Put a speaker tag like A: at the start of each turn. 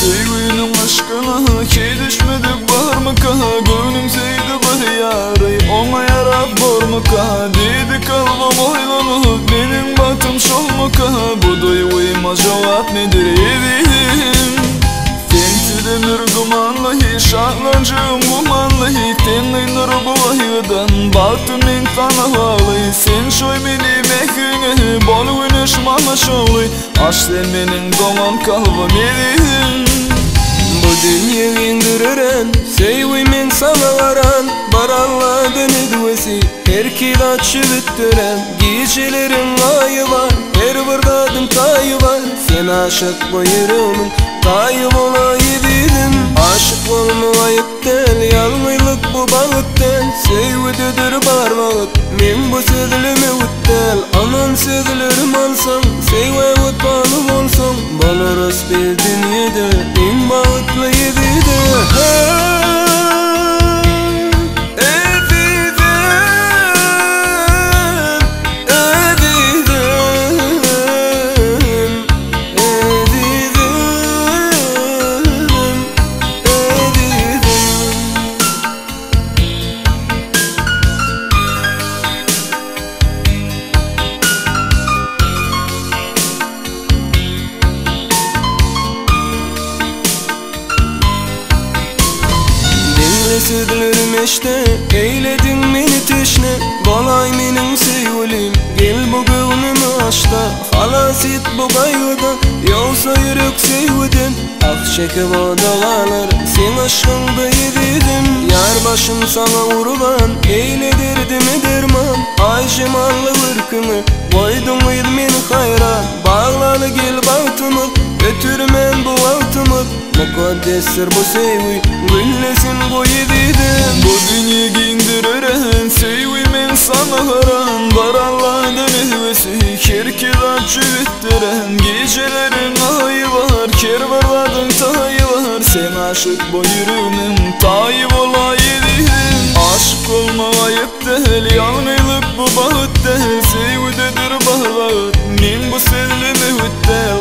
A: Sevginin aşkına ki düşmedik var mı kaha? Gönlüm seydi bir yarayı ona yarab var mı kaha? Dedi kalbim oylanıp benim batım şol mu kaha? Bu duyguima cevap nedir edim? Senti demir dumanlı şahlancığım gumanlı Tenli nur bulayıdan baktım en sana bağlı Sen şoy beni mehkine bol güneş mama şoğlu Aş sen benim doğan kalbim edim.
B: Bu dünya indiriren, sevgimin sana varan Baralladın edvesi, her kilatçı bittiren Gecelerin ayı var, her bir dadım tayı var Sen aşık bu yüreğimin tayı olayı dedim Aşık olma ayıp del, yalnızlık bu bağıt del Sevgidedir barmağıt, men bu sözlüme uttel Anan sözlerim alsam, sevgi utbalım olsam Balarız bir dünyada, en bağıtlı yedide Sözlerim eşte, eyledin beni teşne Balay menin sevgilim, gel bu gönlümü açta Halas et bu kaygıda, yoksa yürek sevgiden Ah çekip o dağlar, sen aşkında yedidim Yar başım sana urban, eyle derdime derman Ay cemallı ırkını, koydun ilmini hayran Bağlalı gel bağtımı, götürmen bu altımı Mukaddestir bu sevgi, güllesin bu yedidim
A: Bu dünya gindiriren, sevgimin sana haran Baralladın edvesi, kerkilatçı bittiren Gecelerin ayı var, kervarladın tayı var Sen aşık bu yüreğimin tayı olayı dedim Aşık olma ayıp değil, yalnızlık bu bağıt değil Sevgidedir bağıt, men bu sevlimi hüttel